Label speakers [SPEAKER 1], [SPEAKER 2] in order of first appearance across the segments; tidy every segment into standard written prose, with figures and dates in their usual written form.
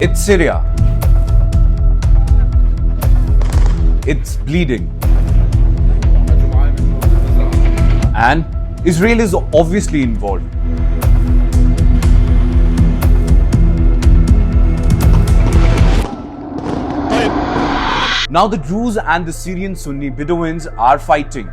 [SPEAKER 1] It's Syria. It's bleeding. And Israel is obviously involved. Now the Druze and the Syrian Sunni Bedouins are fighting.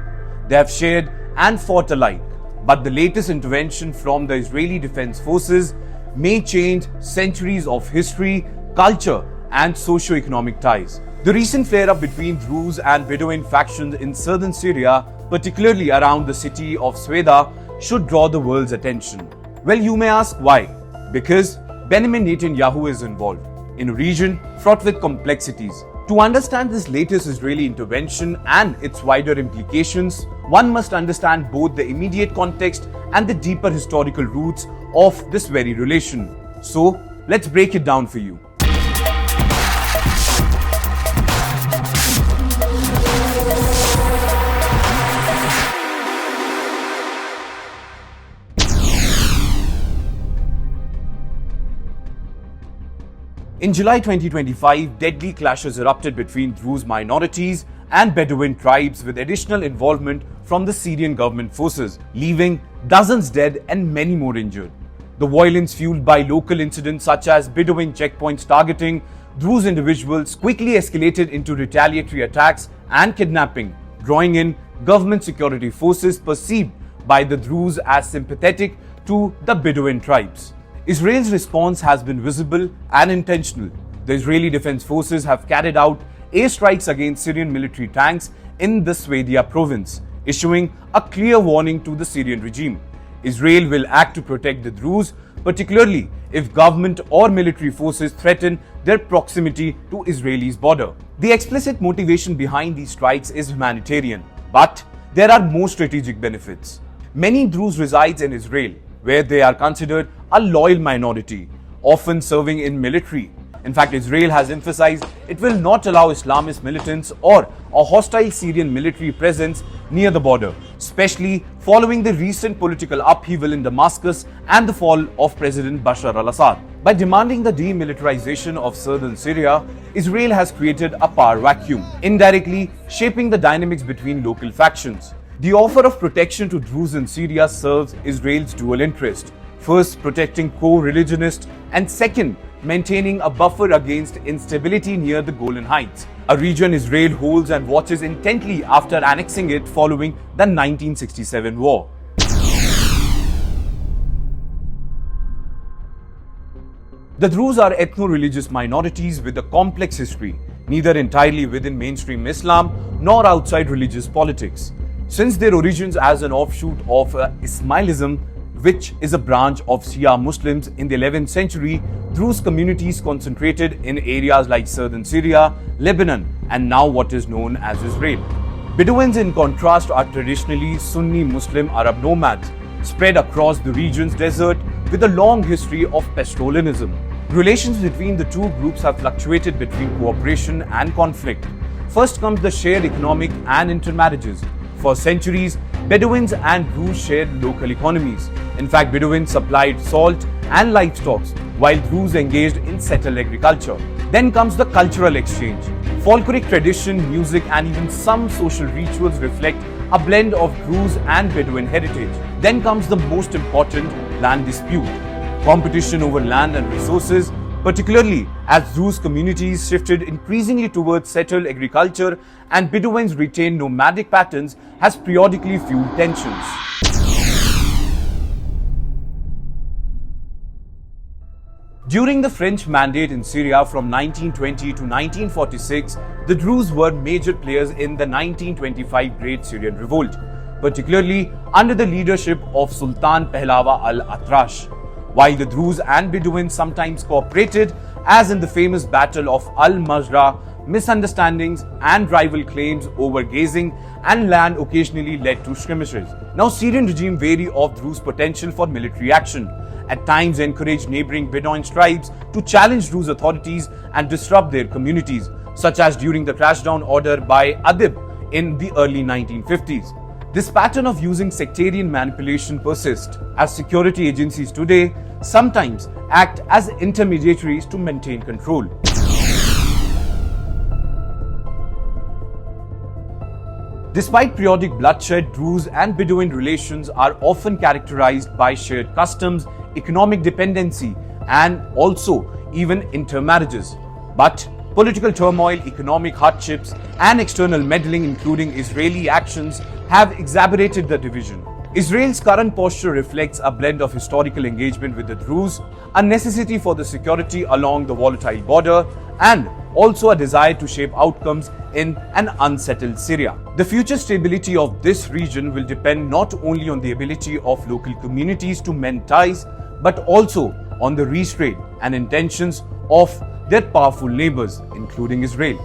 [SPEAKER 1] They have shared and fought alike. But the latest intervention from the Israeli Defense Forces may change centuries of history, culture, and socio-economic ties. The recent flare-up between Druze and Bedouin factions in southern Syria, particularly around the city of Sweda, should draw the world's attention. Well, you may ask why? Because Benjamin Netanyahu is involved in a region fraught with complexities. To understand this latest Israeli intervention and its wider implications, one must understand both the immediate context and the deeper historical roots of this very relation. So, let's break it down for you. In July 2025, deadly clashes erupted between Druze minorities and Bedouin tribes with additional involvement from the Syrian government forces, leaving dozens dead and many more injured. The violence fueled by local incidents such as Bedouin checkpoints targeting Druze individuals quickly escalated into retaliatory attacks and kidnapping, drawing in government security forces perceived by the Druze as sympathetic to the Bedouin tribes. Israel's response has been visible and intentional. The Israeli Defense Forces have carried out airstrikes against Syrian military tanks in the Sweda province, issuing a clear warning to the Syrian regime. Israel will act to protect the Druze, particularly if government or military forces threaten their proximity to Israel's border. The explicit motivation behind these strikes is humanitarian, but there are more strategic benefits. Many Druze reside in Israel, where they are considered a loyal minority, often serving in military. In fact, Israel has emphasized it will not allow Islamist militants or a hostile Syrian military presence near the border, especially following the recent political upheaval in Damascus and the fall of President Bashar al-Assad. By demanding the demilitarization of southern Syria, Israel has created a power vacuum, indirectly shaping the dynamics between local factions. The offer of protection to Druze in Syria serves Israel's dual interest. First, protecting co-religionists, and second, maintaining a buffer against instability near the Golan Heights, a region Israel holds and watches intently after annexing it following the 1967 war. The Druze are ethno-religious minorities with a complex history, neither entirely within mainstream Islam nor outside religious politics. Since their origins as an offshoot of Ismailism, which is a branch of Shia Muslims in the 11th century, Druze communities concentrated in areas like southern Syria, Lebanon, and now what is known as Israel. Bedouins, in contrast, are traditionally Sunni Muslim Arab nomads, spread across the region's desert with a long history of pastoralism. Relations between the two groups have fluctuated between cooperation and conflict. First comes the shared economic and intermarriages. For centuries, Bedouins and Druze shared local economies. In fact, Bedouins supplied salt and livestock, while Druze engaged in settled agriculture. Then comes the cultural exchange. Folkloric tradition, music, and even some social rituals reflect a blend of Druze and Bedouin heritage. Then comes the most important, land dispute. Competition over land and resources, particularly as Druze communities shifted increasingly towards settled agriculture and Bedouins retained nomadic patterns, has periodically fueled tensions. During the French Mandate in Syria from 1920 to 1946, the Druze were major players in the 1925 Great Syrian Revolt, particularly under the leadership of Sultan Pahlavi al-Atrash. While the Druze and Bedouins sometimes cooperated, as in the famous Battle of Al-Majra, misunderstandings and rival claims over grazing and land occasionally led to skirmishes. Now, Syrian regime wary of Druze potential for military action, at times encouraged neighboring Bedouin tribes to challenge Druze authorities and disrupt their communities, such as during the crashdown order by Adib in the early 1950s. This pattern of using sectarian manipulation persists, as security agencies today sometimes act as intermediaries to maintain control. Despite periodic bloodshed, Druze and Bedouin relations are often characterized by shared customs, economic dependency, and also even intermarriages. But political turmoil, economic hardships, and external meddling, including Israeli actions, have exacerbated the division. Israel's current posture reflects a blend of historical engagement with the Druze, a necessity for the security along the volatile border, and also a desire to shape outcomes in an unsettled Syria. The future stability of this region will depend not only on the ability of local communities to mend ties, but also on the restraint and intentions of their powerful neighbors, including Israel.